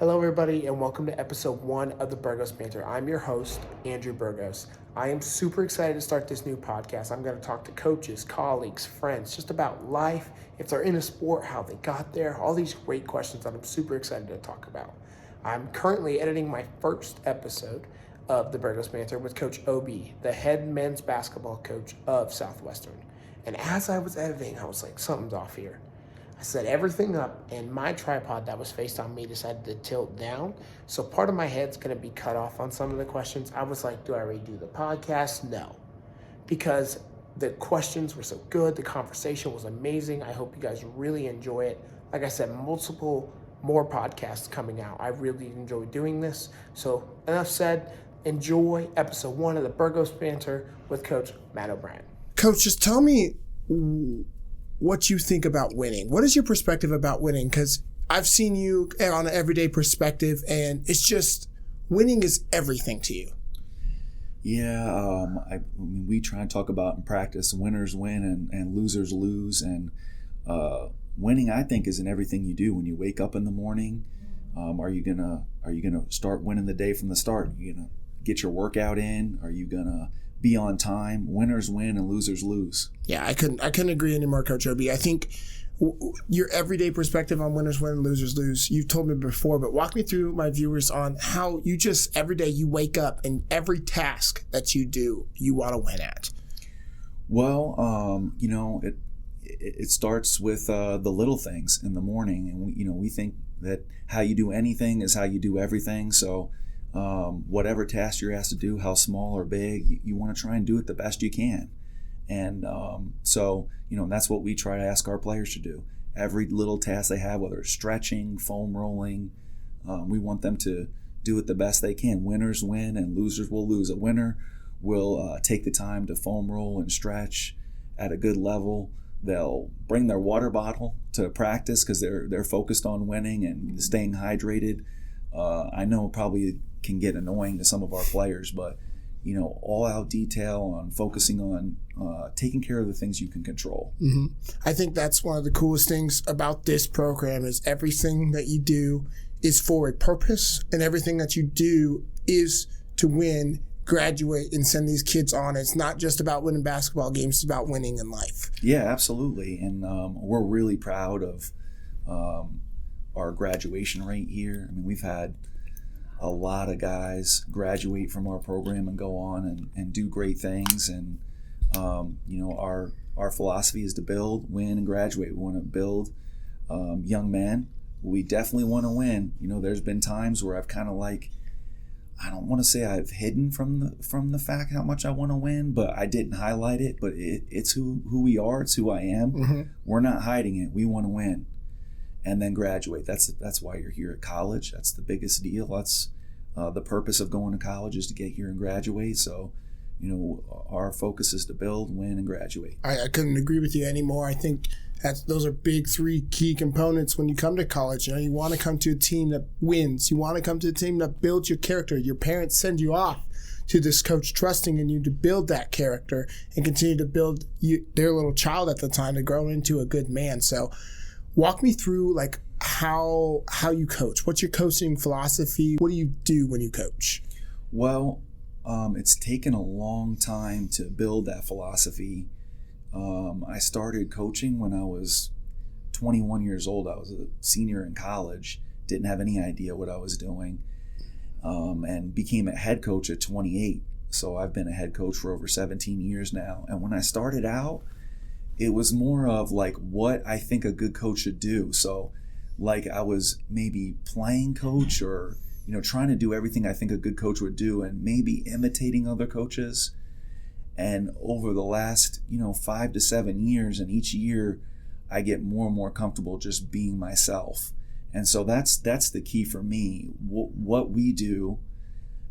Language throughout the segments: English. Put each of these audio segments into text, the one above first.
Hello, everybody, and welcome to episode 1 of the Burgos Banter. I'm your host, Andrew Burgos. I am super excited to start this new podcast. I'm going to talk to coaches, colleagues, friends, just about life, if they're in a sport, how they got there, all these great questions that I'm super excited to talk about. I'm currently editing my first episode of the Burgos Banter with Coach Obi, the head men's basketball coach of Southwestern. And as I was editing, I was like, something's off here. I set everything up, and my tripod that was faced on me decided to tilt down. So part of my head's going to be cut off on some of the questions. I was like, do I redo the podcast? No. Because the questions were so good. The conversation was amazing. I hope you guys really enjoy it. Like I said, multiple more podcasts coming out. I really enjoy doing this. So enough said. Enjoy episode 1 of the Burgos Banter with Coach Matt O'Brien. Coach, just tell me what you think about winning. What is your perspective about winning? Because I've seen you on an everyday perspective, and it's just winning is everything to you. Yeah, I mean, we try and talk about in practice, winners win and losers lose. And winning, I think, is in everything you do. When you wake up in the morning, are you gonna start winning the day from the start? Are you gonna get your workout in? Are you gonna be on time? Winners win and losers lose. Yeah, I couldn't agree anymore, Coach Obi. I think your everyday perspective on winners win and losers lose, you've told me before, but walk me through, my viewers, on how you just every day you wake up and every task that you do, you want to win at. Well, it starts with the little things in the morning, and we think that how you do anything is how you do everything. So whatever task you're asked to do, how small or big, you want to try and do it the best you can. And so that's what we try to ask our players to do. Every little task they have, whether it's stretching, foam rolling, we want them to do it the best they can. Winners win and losers will lose. A winner will take the time to foam roll and stretch at a good level. They'll bring their water bottle to practice because they're focused on winning and staying hydrated. I know it probably can get annoying to some of our players, but all out detail on focusing on taking care of the things you can control. Mm-hmm. I think that's one of the coolest things about this program is everything that you do is for a purpose, and everything that you do is to win, graduate, and send these kids on. It's not just about winning basketball games, it's about winning in life. Yeah, absolutely. And we're really proud of our graduation rate here. I mean, we've had a lot of guys graduate from our program and go on and do great things. And, our philosophy is to build, win, and graduate. We want to build young men. We definitely want to win. There's been times where I've kind of I don't want to say I've hidden from the fact how much I want to win, but I didn't highlight it. But it's who we are. It's who I am. Mm-hmm. We're not hiding it. We want to win. And then graduate. That's why you're here at college. That's the biggest deal. That's the purpose of going to college is to get here and graduate. So, our focus is to build, win, and graduate. I couldn't agree with you anymore. I think those are big 3 key components when you come to college. You want to come to a team that wins. You want to come to a team that builds your character. Your parents send you off to this coach trusting in you to build that character and continue to build their little child at the time to grow into a good man. So walk me through how you coach. What's your coaching philosophy? What do you do when you coach? Well, it's taken a long time to build that philosophy. I started coaching when I was 21 years old. I was a senior in college, didn't have any idea what I was doing, and became a head coach at 28. So I've been a head coach for over 17 years now. And when I started out, it was more of what I think a good coach should do. So I was maybe playing coach or, trying to do everything I think a good coach would do and maybe imitating other coaches. And over the last, 5 to 7 years, and each year I get more and more comfortable just being myself. And so that's the key for me. What we do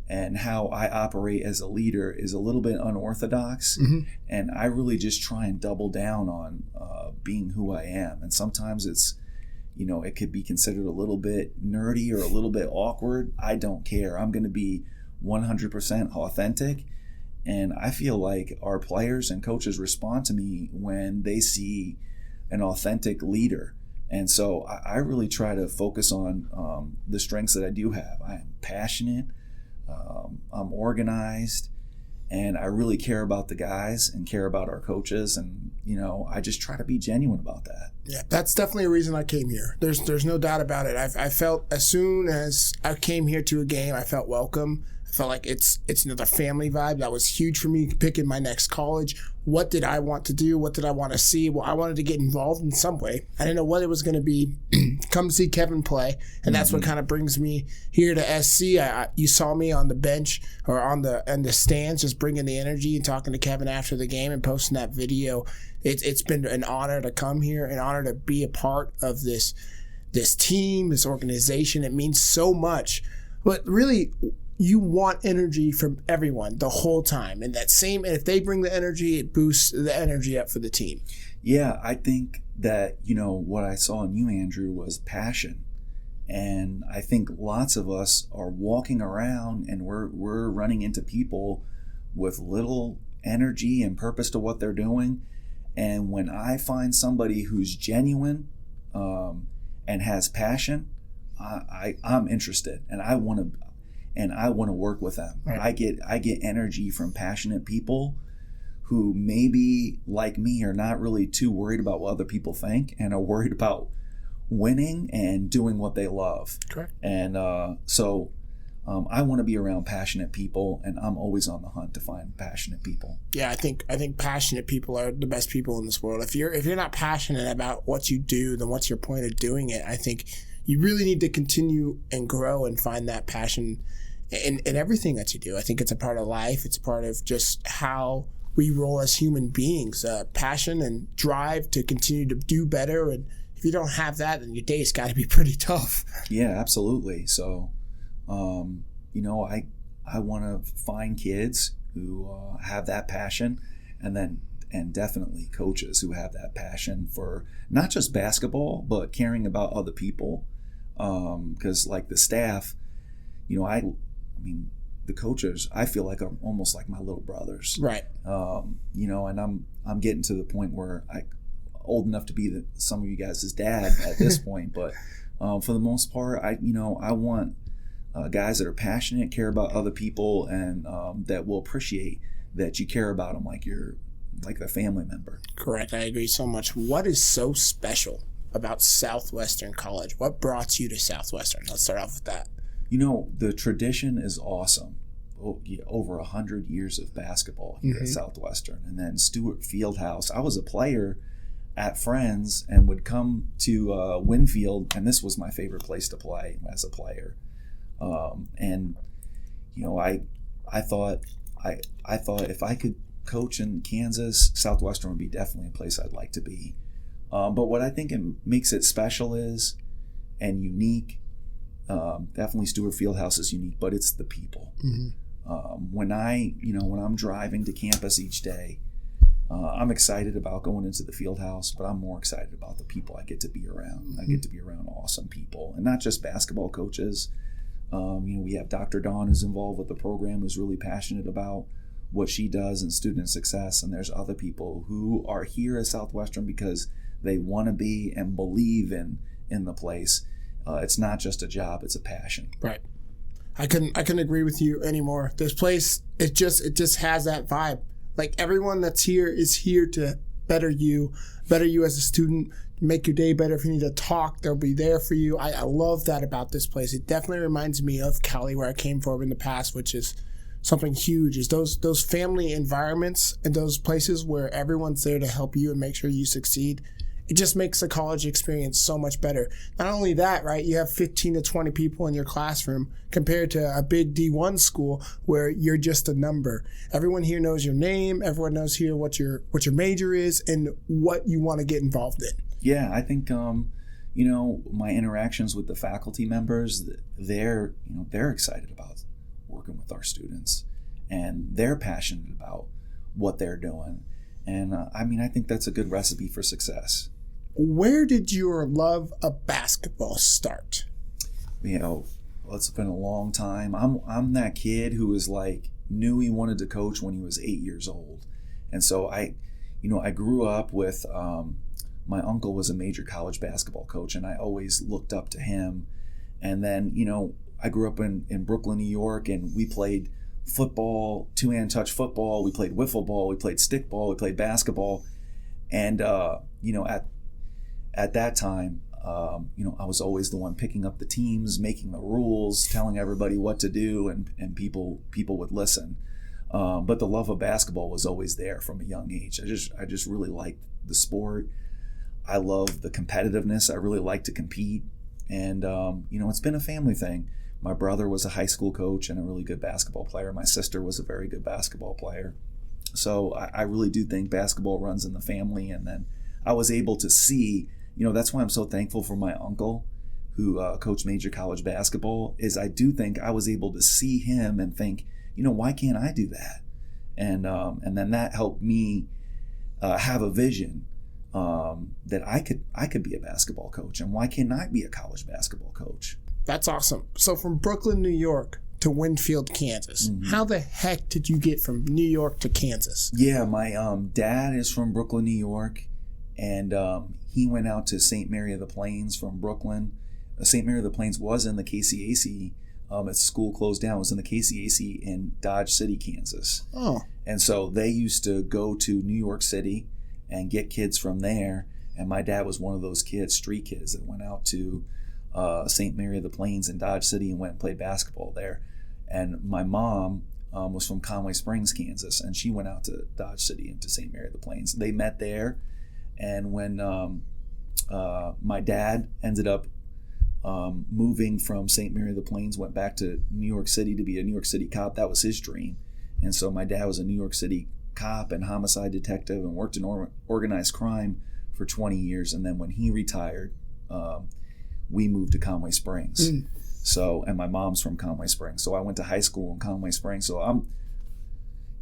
and how I operate as a leader is a little bit unorthodox. Mm-hmm. And I really just try and double down on being who I am. And sometimes it's, it could be considered a little bit nerdy or a little bit awkward. I don't care. I'm going to be 100% authentic. And I feel like our players and coaches respond to me when they see an authentic leader And so I really try to focus on the strengths that I do have. I am passionate, I'm organized, and I really care about the guys and care about our coaches. And, I just try to be genuine about that. Yeah, that's definitely a reason I came here. There's no doubt about it. I felt as soon as I came here to a game, I felt welcome. I felt like it's another family vibe. That was huge for me picking my next college. What did I want to do? What did I want to see? Well, I wanted to get involved in some way. I didn't know what it was going to be. Come see Kevin play, and that's what kind of brings me here to SC. You saw me on the bench or on the stands, just bringing the energy and talking to Kevin after the game and posting that video. It's been an honor to come here, an honor to be a part of this team, this organization. It means so much, but really, you want energy from everyone the whole time. And if they bring the energy, it boosts the energy up for the team. Yeah, I think that, what I saw in you, Andrew, was passion. And I think lots of us are walking around and we're running into people with little energy and purpose to what they're doing. And when I find somebody who's genuine and has passion, I'm interested, and I want to work with them. Right. I get energy from passionate people who maybe, like me, are not really too worried about what other people think and are worried about winning and doing what they love. Correct. And so I want to be around passionate people, and I'm always on the hunt to find passionate people. Yeah, I think passionate people are the best people in this world. If you're not passionate about what you do, then what's your point of doing it? I think you really need to continue and grow and find that passion in everything that you do. I think it's a part of life. It's a part of just how we roll as human beings. Passion and drive to continue to do better. And if you don't have that, then your day's got to be pretty tough. Yeah, absolutely. So, I want to find kids who have that passion, and definitely coaches who have that passion for not just basketball, but caring about other people. Because like the staff, the coaches, I feel like I'm almost like my little brothers. Right. And I'm getting to the point where old enough to be some of you guys' dad at this point, but for the most part, I want guys that are passionate, care about other people, and that will appreciate that you care about them like you're like a family member. Correct. I agree so much. What is so special about Southwestern College? What brought you to Southwestern? Let's start off with that. The tradition is awesome. Over 100 years of basketball here at Southwestern. And then Stewart Fieldhouse. I was a player at Friends and would come to Winfield, and this was my favorite place to play as a player. I thought if I could coach in Kansas, Southwestern would be definitely a place I'd like to be. But what I think makes it special and unique, definitely Stewart Fieldhouse is unique, but it's the people. When I'm driving to campus each day, I'm excited about going into the Fieldhouse, but I'm more excited about the people I get to be around. I get to be around awesome people, and not just basketball coaches. We have Dr. Dawn, who's involved with the program, who's really passionate about what she does in student success, and there's other people who are here at Southwestern because they want to be and believe in the place. It's not just a job; it's a passion. Right. I couldn't agree with you anymore. This place, it just has that vibe. Like, everyone that's here is here to better you as a student, make your day better. If you need to talk, they'll be there for you. I love that about this place. It definitely reminds me of Cali, where I came from in the past, which is something huge, is those family environments and those places where everyone's there to help you and make sure you succeed. It just makes the college experience so much better. Not only that, right, you have 15 to 20 people in your classroom compared to a big D1 school where you're just a number. Everyone here knows your name. Everyone knows here what your major is and what you want to get involved in. Yeah, I think my interactions with the faculty members, they're excited about working with our students, and they're passionate about what they're doing. And I think that's a good recipe for success. Where did your love of basketball start? It's been a long time. I'm that kid who was knew he wanted to coach when he was 8 years old. And so I grew up with my uncle was a major college basketball coach, and I always looked up to him. And then, I grew up in Brooklyn, New York, and we played football, two-hand touch football. We played wiffle ball. We played stickball. We played basketball. And, at that time, I was always the one picking up the teams, making the rules, telling everybody what to do, and people would listen. But the love of basketball was always there from a young age. I just really liked the sport. I love the competitiveness. I really like to compete. And, it's been a family thing. My brother was a high school coach and a really good basketball player. My sister was a very good basketball player. So I really do think basketball runs in the family. And then I was able to see, that's why I'm so thankful for my uncle who coached major college basketball, is I do think I was able to see him and think, why can't I do that? And then that helped me have a vision that I could be a basketball coach, and why can't I be a college basketball coach? That's awesome. So from Brooklyn, New York to Winfield, Kansas, how the heck did you get from New York to Kansas? Yeah, my dad is from Brooklyn, New York, and he went out to St. Mary of the Plains from Brooklyn. St. Mary of the Plains was in the KCAC. Its school closed down. It was in the KCAC in Dodge City, Kansas. Oh. And so they used to go to New York City and get kids from there. And my dad was one of those kids, street kids, that went out to St. Mary of the Plains in Dodge City and went and played basketball there. And my mom was from Conway Springs, Kansas, and she went out to Dodge City and to St. Mary of the Plains. They met there. And when my dad ended up moving from St. Mary of the Plains, went back to New York City to be a New York City cop. That was his dream. And so my dad was a New York City cop and homicide detective and worked in organized crime for 20 years. And then when he retired, we moved to Conway Springs. So, and my mom's from Conway Springs. So I went to high school in Conway Springs. So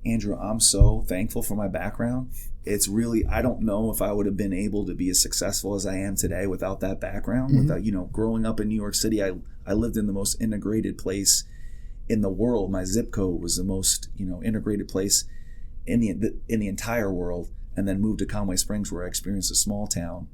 Andrew, I'm so thankful for my background. It's really, I don't know if I would have been able to be as successful as I am today without that background. Without, growing up in New York City, I lived in the most integrated place in the world. My zip code was the most, integrated place in the entire world, and then moved to Conway Springs where I experienced a small town.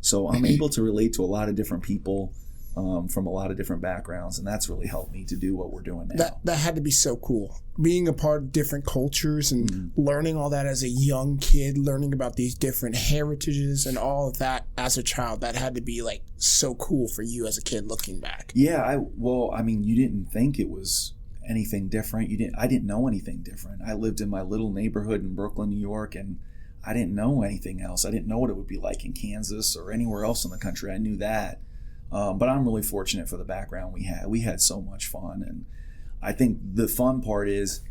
So I'm able to relate to a lot of different people from a lot of different backgrounds, and that's really helped me to do what we're doing now. That had to be so cool. Being a part of different cultures and learning all that as a young kid, learning about these different heritages and all of that as a child, that had to be like so cool for you as a kid looking back. Yeah, you didn't think it was anything different. I didn't know anything different. I lived in my little neighborhood in Brooklyn, New York, and I didn't know anything else. I didn't know what it would be like in Kansas or anywhere else in the country. I knew that. But I'm really fortunate for the background we had. We had so much fun. And I think the fun part is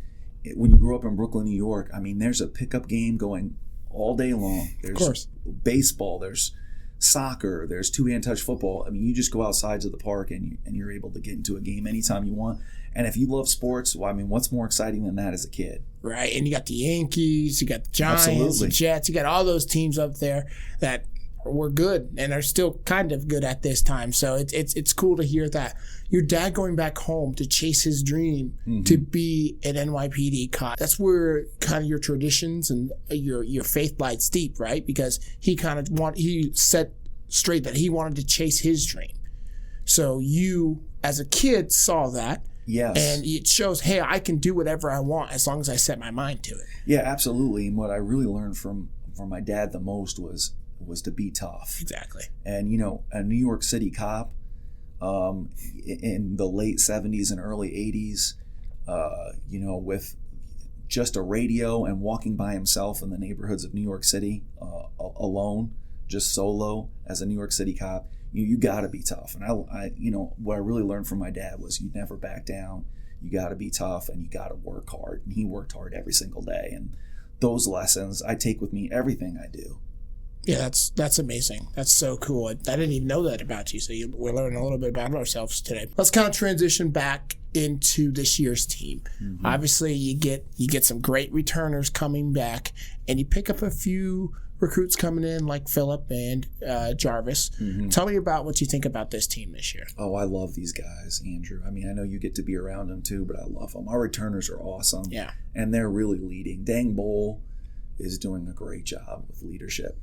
when you grow up in Brooklyn, New York, there's a pickup game going all day long. There's baseball, there's soccer, there's two-hand touch football. You just go outside to the park and you're able to get into a game anytime you want. And if you love sports, what's more exciting than that as a kid? Right. And you got the Yankees, you got the Giants, the Jets, you got all those teams up there that were good and are still kind of good at this time. So it's cool to hear that your dad going back home to chase his dream to be an NYPD cop. That's where kind of your traditions and your faith lies deep, right? Because he set straight that he wanted to chase his dream. So you as a kid saw that. Yes. And it shows, hey, I can do whatever I want as long as I set my mind to it. Yeah, absolutely. And what I really learned from my dad the most was to be tough. Exactly. And, a New York City cop in the late 70s and early 80s, with just a radio and walking by himself in the neighborhoods of New York City alone, just solo as a New York City cop, you got to be tough. And what I really learned from my dad was you never back down. You got to be tough and you got to work hard. And he worked hard every single day. And those lessons I take with me everything I do. Yeah, that's amazing. That's so cool. I didn't even know that about you. So we're learning a little bit about ourselves today. Let's kind of transition back into this year's team. Obviously, you get some great returners coming back, and you pick up a few recruits coming in like Phillip and Jarvis. Tell me about what you think about this team this year. Oh, I love these guys, Andrew. I know you get to be around them too, but I love them. Our returners are awesome. Yeah. And they're really leading. Dang Bull is doing a great job with leadership.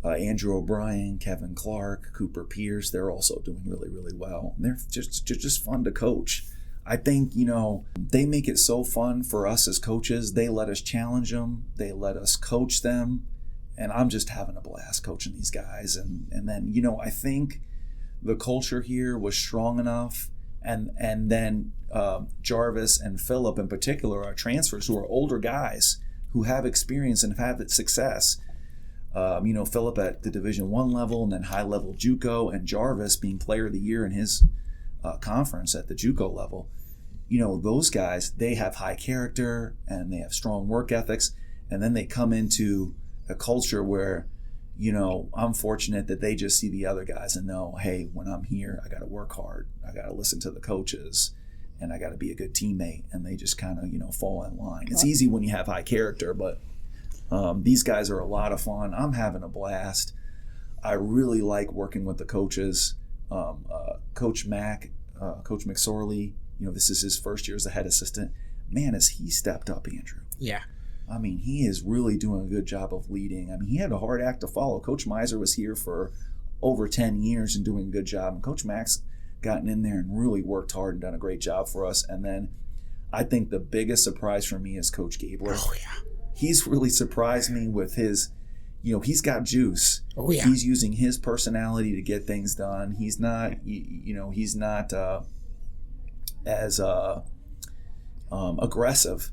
Andrew O'Brien, Kevin Clark, Cooper Pierce, they're also doing really, really well. And they're just fun to coach. I think, they make it so fun for us as coaches. They let us challenge them. They let us coach them. And I'm just having a blast coaching these guys. And then, I think the culture here was strong enough. And then Jarvis and Philip in particular are transfers who are older guys who have experience and have had success. Philip at the Division I level and then high level JUCO, and Jarvis being player of the year in his conference at the JUCO level. Those guys, they have high character and they have strong work ethics, and then they come into a culture where, I'm fortunate that they just see the other guys and know, hey, when I'm here, I got to work hard, I got to listen to the coaches, and I got to be a good teammate, and they just kind of, fall in line. It's easy when you have high character, but these guys are a lot of fun. I'm having a blast. I really like working with the coaches. Coach Mack, Coach McSorley, this is his first year as a head assistant. Man, has he stepped up, Andrew. Yeah. I mean, he is really doing a good job of leading. I mean, he had a hard act to follow. Coach Miser was here for over 10 years and doing a good job. And Coach Mack's gotten in there and really worked hard and done a great job for us. And then I think the biggest surprise for me is Coach Gabler. Oh, yeah. He's really surprised me with his, he's got juice. Oh, yeah. He's using his personality to get things done. He's not, he's not as aggressive.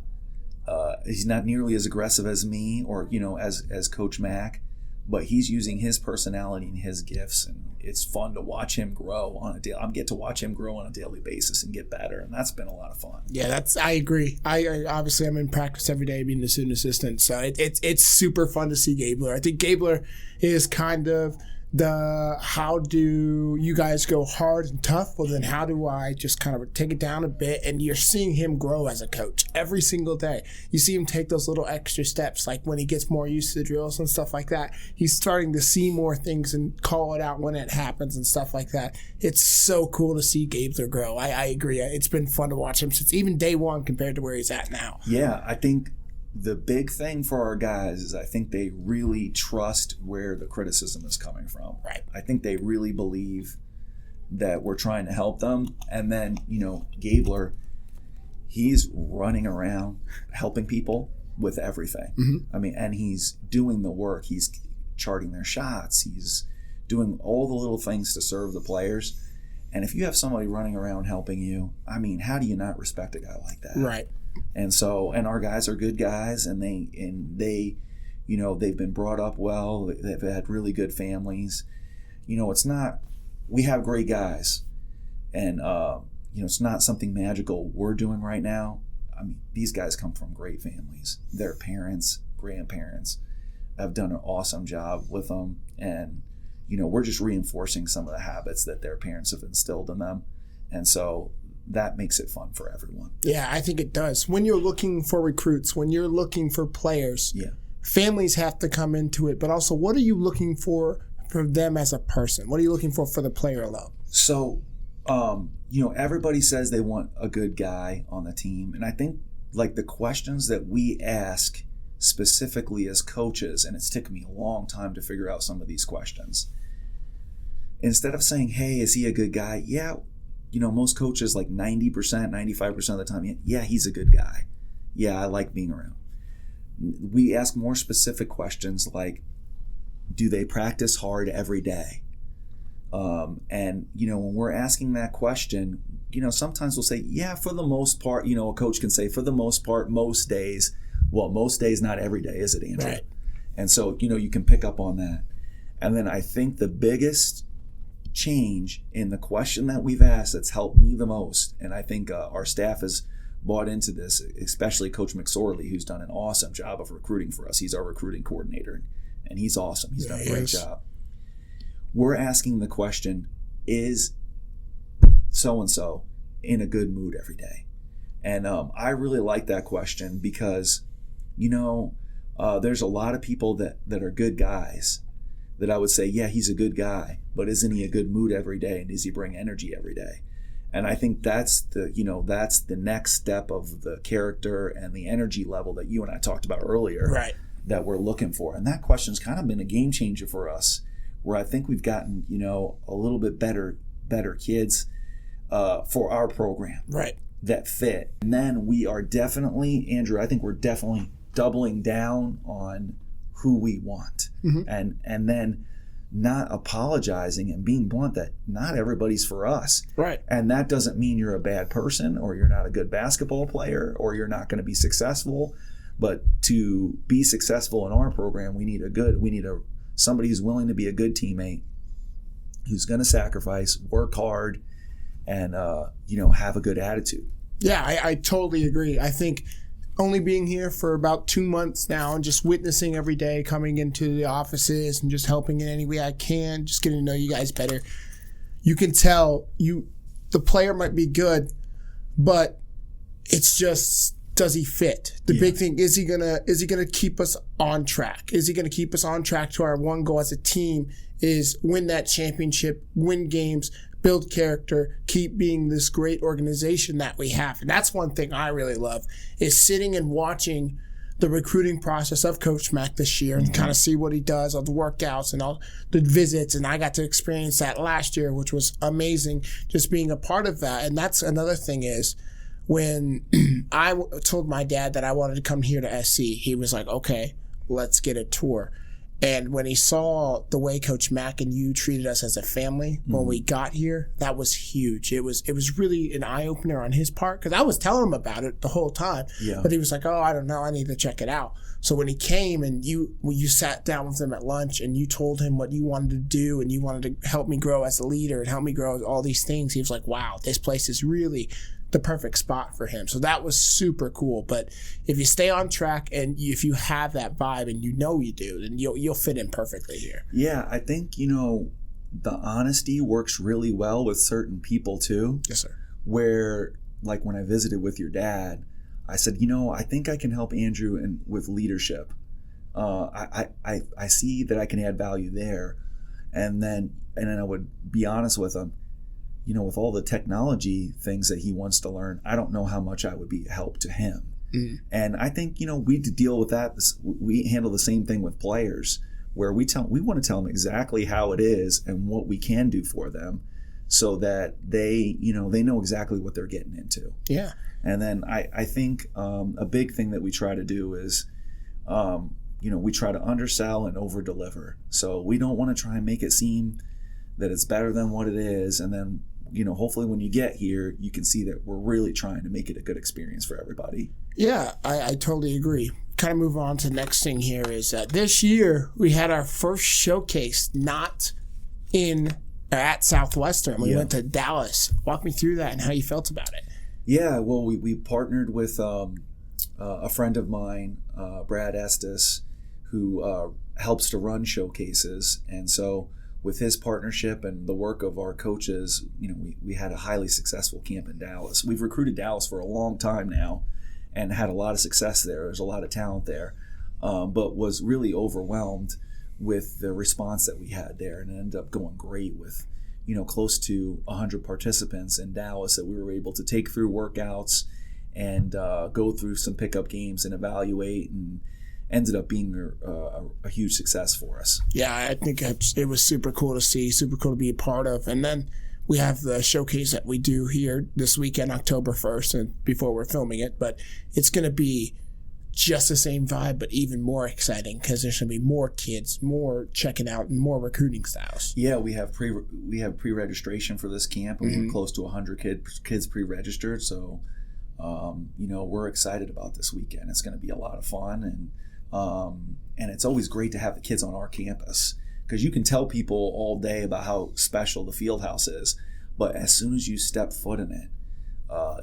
He's not nearly as aggressive as me or, as Coach Mack, but he's using his personality and his gifts, and it's fun to watch him grow on a daily. I get to watch him grow on a daily basis and get better, and that's been a lot of fun. Yeah, I agree. I obviously I'm in practice every day being a student assistant, so it's super fun to see Gabler. I think Gabler is kind of the how do you guys go hard and tough, well then how do I just kind of take it down a bit, and you're seeing him grow as a coach every single day. You see him take those little extra steps, like when he gets more used to the drills and stuff like that. He's starting to see more things and call it out when it happens and stuff like that. It's so cool to see Gabler grow. I agree. It's been fun to watch him since even day one compared to where he's at now. Yeah, I think the big thing for our guys is I think they really trust where the criticism is coming from. Right. I think they really believe that we're trying to help them. And then, Gabler, he's running around helping people with everything. Mm-hmm. I mean, and he's doing the work. He's charting their shots. He's doing all the little things to serve the players. And if you have somebody running around helping you, I mean, how do you not respect a guy like that? Right. And our guys are good guys, and they, they've been brought up well. They've had really good families. We have great guys, and it's not something magical we're doing right now. I mean, these guys come from great families. Their parents, grandparents have done an awesome job with them, and we're just reinforcing some of the habits that their parents have instilled in them, and so that makes it fun for everyone. Yeah, I think it does. When you're looking for recruits, when you're looking for players, families have to come into it, but also what are you looking for them as a person? What are you looking for the player alone? So, everybody says they want a good guy on the team, and I think like the questions that we ask specifically as coaches, and it's taken me a long time to figure out some of these questions. Instead of saying, hey, is he a good guy? Yeah, most coaches, like 90%, 95% of the time, yeah, he's a good guy. Yeah, I like being around. We ask more specific questions like, do they practice hard every day? And when we're asking that question, sometimes we'll say, yeah, for the most part, a coach can say, for the most part, most days. Well, most days, not every day, is it, Andrew? Right. And so, you can pick up on that. And then I think the biggest change in the question that we've asked that's helped me the most, and I think our staff has bought into this, especially Coach McSorley, who's done an awesome job of recruiting for us. He's our recruiting coordinator, and he's awesome. He's done a great job. We're asking the question, is so-and-so in a good mood every day? And I really like that question because, there's a lot of people that are good guys that I would say, yeah, he's a good guy, but isn't he a good mood every day, and does he bring energy every day? And I think that's the next step of the character and the energy level that you and I talked about earlier. Right. that we're looking for? And that question's kind of been a game changer for us, where I think we've gotten, a little bit better kids for our program. Right. That fit. And then we are definitely, Andrew, I think we're definitely doubling down on who we want. And then not apologizing and being blunt that not everybody's for us. Right. And that doesn't mean you're a bad person or you're not a good basketball player or you're not going to be successful. But to be successful in our program, we need somebody who's willing to be a good teammate, who's going to sacrifice, work hard, and have a good attitude. Yeah, I totally agree. I think only being here for about 2 months now and just witnessing every day, coming into the offices and just helping in any way I can, just getting to know you guys better. You can tell the player might be good, but it's just, does he fit? The big thing, is he gonna keep us on track? Is he gonna keep us on track to our one goal as a team is win that championship, win games, build character, keep being this great organization that we have. And that's one thing I really love, is sitting and watching the recruiting process of Coach Mack this year and kind of see what he does, all the workouts and all the visits. And I got to experience that last year, which was amazing, just being a part of that. And that's another thing is, when I told my dad that I wanted to come here to SC, he was like, okay, let's get a tour. And when he saw the way Coach Mack and you treated us as a family when we got here, that was huge. It was really an eye-opener on his part, because I was telling him about it the whole time. Yeah. But he was like, oh, I don't know, I need to check it out. So when he came and you sat down with him at lunch and you told him what you wanted to do and you wanted to help me grow as a leader and help me grow all these things, he was like, wow, this place is really the perfect spot for him. So that was super cool. But if you stay on track and if you have that vibe and you do, then you'll fit in perfectly here. Yeah, I think, the honesty works really well with certain people too. Yes, sir. Where, like when I visited with your dad, I said, I think I can help Andrew with leadership. I see that I can add value there. And then I would be honest with him. With all the technology things that he wants to learn, I don't know how much I would be a help to him. And I think, we deal with that. We handle the same thing with players, where we want to tell them exactly how it is and what we can do for them, so that they know exactly what they're getting into. Yeah. And then I think a big thing that we try to do is, we try to undersell and over deliver. So we don't want to try and make it seem that it's better than what it is. And then, hopefully when you get here, you can see that we're really trying to make it a good experience for everybody. Yeah, I totally agree. Kind of move on to the next thing here is this year we had our first showcase not at Southwestern. We went to Dallas. Walk me through that and how you felt about it. Yeah, well, we partnered with a friend of mine, Brad Estes, who helps to run showcases. And so with his partnership and the work of our coaches, we had a highly successful camp in Dallas. We've recruited Dallas for a long time now and had a lot of success there. There's a lot of talent there, but was really overwhelmed with the response that we had there, and it ended up going great with, close to 100 participants in Dallas that we were able to take through workouts and go through some pickup games and evaluate, and ended up being a huge success for us. Yeah, I think it was super cool to see, super cool to be a part of. And then we have the showcase that we do here this weekend, October 1st, and before we're filming it. But it's going to be just the same vibe, but even more exciting, because there's going to be more kids, more checking out, and more recruiting styles. Yeah, we have pre-registration for this camp, and we're close to 100 kids pre-registered. So, we're excited about this weekend. It's going to be a lot of fun, and it's always great to have the kids on our campus, because you can tell people all day about how special the field house is, but as soon as you step foot in it,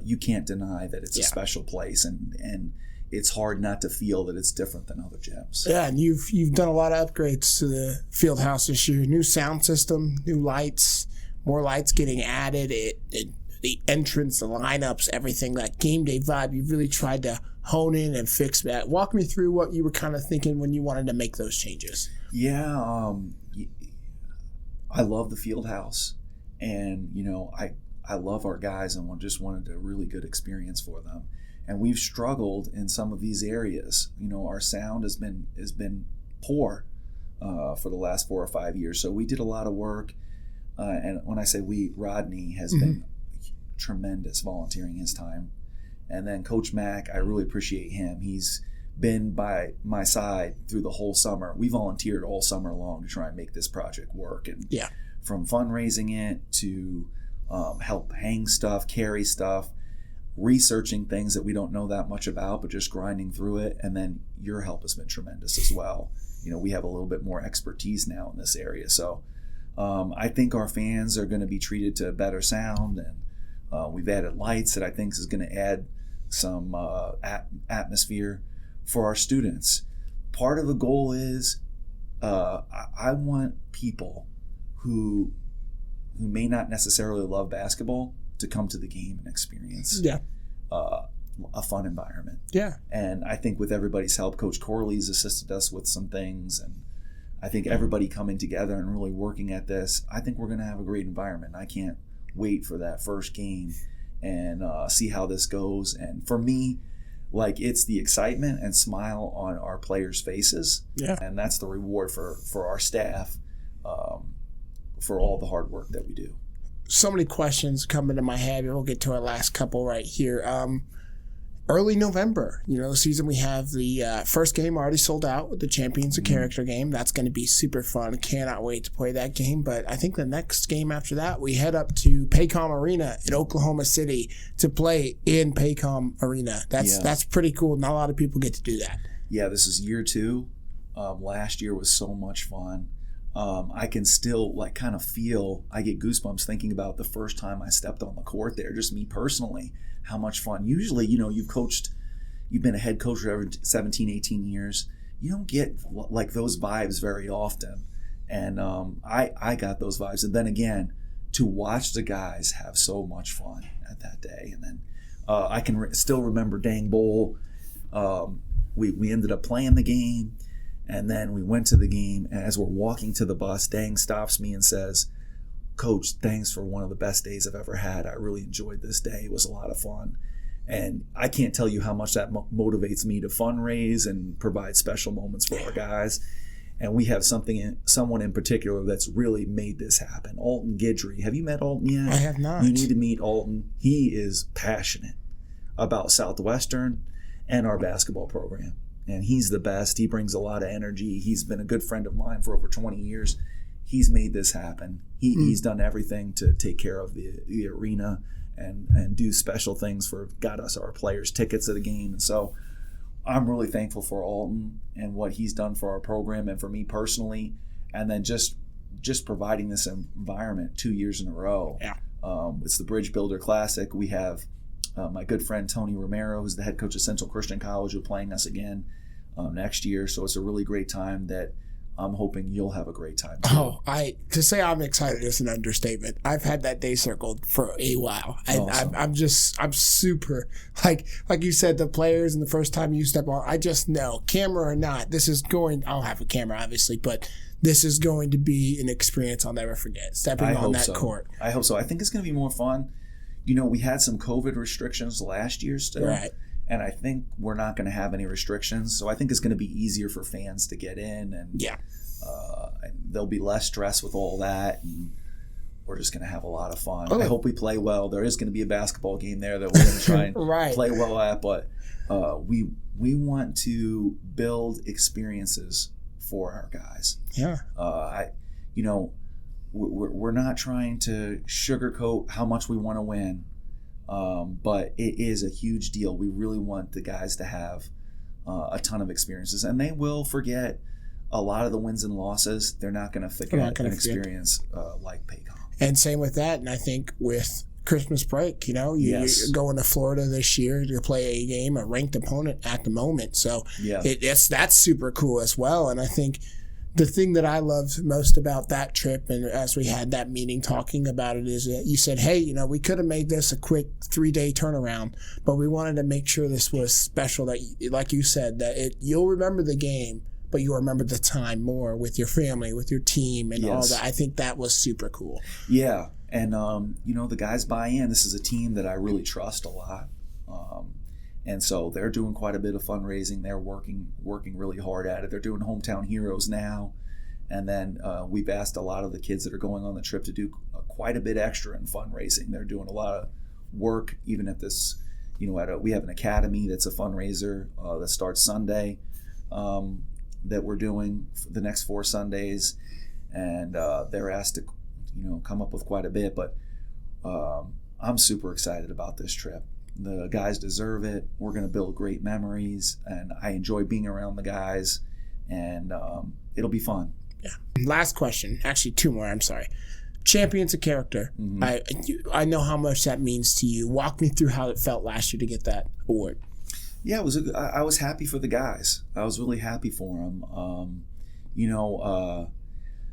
you can't deny that it's a special place, and it's hard not to feel that it's different than other gyms. Yeah, and you've done a lot of upgrades to the field house this year. New sound system, new lights, more lights getting added. The entrance, the lineups, everything, that game day vibe. You've really tried to hone in and fix that. Walk me through what you were kind of thinking when you wanted to make those changes. Yeah, I love the field house, and I love our guys and just wanted a really good experience for them. And we've struggled in some of these areas. Our sound has been poor for the last 4 or 5 years. So we did a lot of work. And when I say we, Rodney has been tremendous volunteering his time. And then Coach Mack, I really appreciate him. He's been by my side through the whole summer. We volunteered all summer long to try and make this project work. And from fundraising it to help hang stuff, carry stuff, researching things that we don't know that much about, but just grinding through it. And then your help has been tremendous as well. We have a little bit more expertise now in this area. So I think our fans are going to be treated to better sound, and we've added lights that I think is going to add some atmosphere for our students. Part of the goal is I want people who may not necessarily love basketball to come to the game and experience a fun environment. Yeah. And I think with everybody's help, Coach Corley's assisted us with some things, and I think everybody coming together and really working at this, I think we're going to have a great environment. I can't wait for that first game and see how this goes. And for me, it's the excitement and smile on our players' faces. Yeah. And that's the reward for our staff for all the hard work that we do. So many questions come into my head, and we'll get to our last couple right here. Early November, the season, we have the first game already sold out with the Champions of Character game. That's going to be super fun. Cannot wait to play that game. But I think the next game after that, we head up to Paycom Arena in Oklahoma City to play in Paycom Arena. That's pretty cool. Not a lot of people get to do that. Yeah, this is year 2. Last year was so much fun. I can still kind of feel, I get goosebumps thinking about the first time I stepped on the court there, just me personally, how much fun. Usually, you've been a head coach for 17, 18 years. You don't get those vibes very often. And I got those vibes. And then again, to watch the guys have so much fun at that day. And then I can still remember Dang Bowl. We ended up playing the game. And then we went to the game, and as we're walking to the bus, Dang stops me and says, "Coach, thanks for one of the best days I've ever had. I really enjoyed this day. It was a lot of fun." And I can't tell you how much that motivates me to fundraise and provide special moments for our guys. And we have someone in particular that's really made this happen. Alton Guidry. Have you met Alton yet? I have not. You need to meet Alton. He is passionate about Southwestern and our basketball program. And he's the best. He brings a lot of energy. He's been a good friend of mine for over 20 years. He's made this happen. He's done everything to take care of the arena and do special things got us our players tickets to the game. And so I'm really thankful for Alton and what he's done for our program and for me personally. And then just providing this environment 2 years in a row. Yeah. It's the Bridge Builder Classic. We have my good friend Tony Romero, who's the head coach of Central Christian College, who's playing us again next year. So it's a really great time that I'm hoping you'll have a great time too. To say I'm excited is an understatement. I've had that day circled for a while. Awesome. I'm super, like you said, the players and the first time you step on, I just know, camera or not, I'll have a camera obviously, but this is going to be an experience I'll never forget, stepping on that court. I hope so. I think it's going to be more fun. We had some COVID restrictions last year still. Right. And I think we're not going to have any restrictions. So I think it's going to be easier for fans to get in. And there'll be less stress with all that. And we're just going to have a lot of fun. I hope we play well. There is going to be a basketball game there that we're going to try and play well at. But we want to build experiences for our guys. Yeah. We're not trying to sugarcoat how much we want to win, but it is a huge deal. We really want the guys to have a ton of experiences, and they will forget a lot of the wins and losses. They're not going to forget an experience like Paycom. And same with that, and I think with Christmas break, you're going to Florida this year to play a game, a ranked opponent at the moment. So that's super cool as well, and I think the thing that I loved most about that trip, and as we had that meeting talking about it, is that you said, hey, we could have made this a quick 3-day turnaround, but we wanted to make sure this was special, that, like you said, that you'll remember the game, but you'll remember the time more with your family, with your team, and all that. I think that was super cool. Yeah, And, the guys buy in. This is a team that I really trust a lot. And so they're doing quite a bit of fundraising. They're working really hard at it. They're doing Hometown Heroes now. And then we've asked a lot of the kids that are going on the trip to do quite a bit extra in fundraising. They're doing a lot of work, even at this, we have an academy that's a fundraiser that starts Sunday that we're doing for the next 4 Sundays. And they're asked to, come up with quite a bit. But I'm super excited about this trip. The guys deserve it. We're going to build great memories, and I enjoy being around the guys, and it'll be fun. Yeah. Last question. Actually, 2 more. I'm sorry. Champions of character. Mm-hmm. I know how much that means to you. Walk me through how it felt last year to get that award. Yeah, I was happy for the guys. I was really happy for them.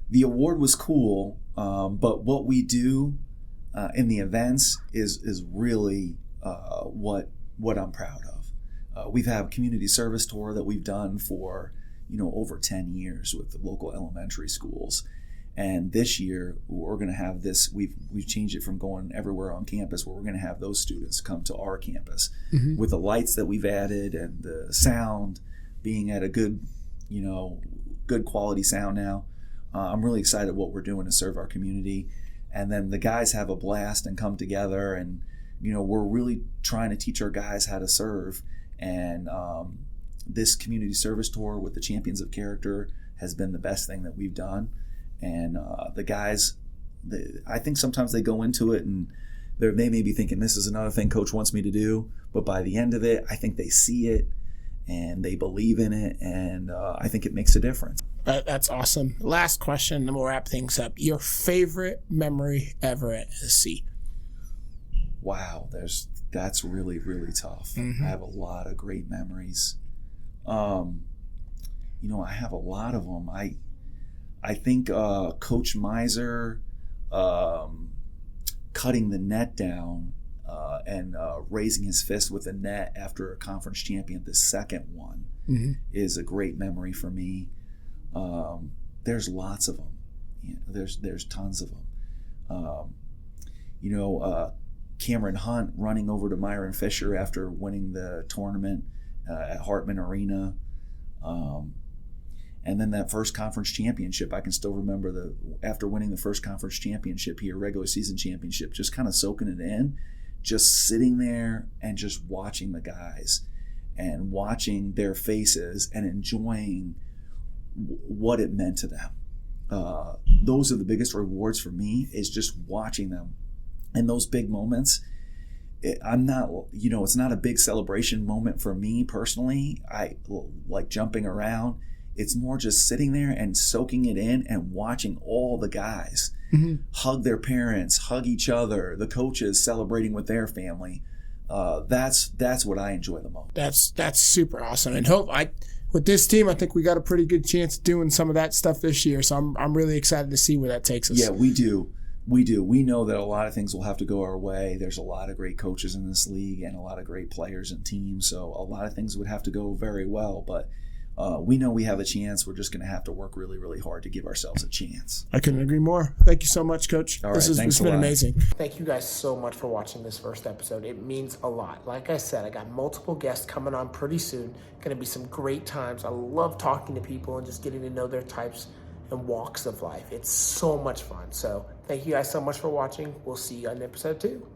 The award was cool, but what we do in the events is really what I'm proud of. We've had a community service tour that we've done for over 10 years with the local elementary schools, and this year we're going to have this. We've changed it from going everywhere on campus, where we're going to have those students come to our campus with the lights that we've added and the sound being at a good quality sound now. I'm really excited what we're doing to serve our community, and then the guys have a blast and come together, and we're really trying to teach our guys how to serve. And this community service tour with the Champions of Character has been the best thing that we've done. And the guys, I think sometimes they go into it and they may be thinking, this is another thing Coach wants me to do. But by the end of it, I think they see it and they believe in it. And I think it makes a difference. That's awesome. Last question, then we'll wrap things up. Your favorite memory ever at SC? Wow, that's really, really tough. I have a lot of great memories. I have a lot of them. I think Coach Miser cutting the net down and raising his fist with the net after a conference champion, the second one, is a great memory for me. There's lots of them. There's tons of them. Cameron Hunt running over to Myron Fisher after winning the tournament at Hartman Arena. And then that first conference championship, I can still remember after winning the first conference championship here, regular season championship, just kind of soaking it in, just sitting there and just watching the guys and watching their faces and enjoying what it meant to them. Those are the biggest rewards for me, is just watching them. And those big moments, it's not a big celebration moment for me personally. I like jumping around. It's more just sitting there and soaking it in and watching all the guys hug their parents, hug each other, the coaches celebrating with their family. That's what I enjoy the most. That's super awesome. And with this team, I think we got a pretty good chance of doing some of that stuff this year. So I'm really excited to see where that takes us. Yeah, we do. We know that a lot of things will have to go our way. There's a lot of great coaches in this league and a lot of great players and teams. So a lot of things would have to go very well. But we know we have a chance. We're just going to have to work really, really hard to give ourselves a chance. I couldn't agree more. Thank you so much, Coach. All right, It's been amazing. Thank you guys so much for watching this first episode. It means a lot. Like I said, I got multiple guests coming on pretty soon. Going to be some great times. I love talking to people and just getting to know their types and walks of life. It's so much fun. So thank you guys so much for watching. We'll see you on episode 2.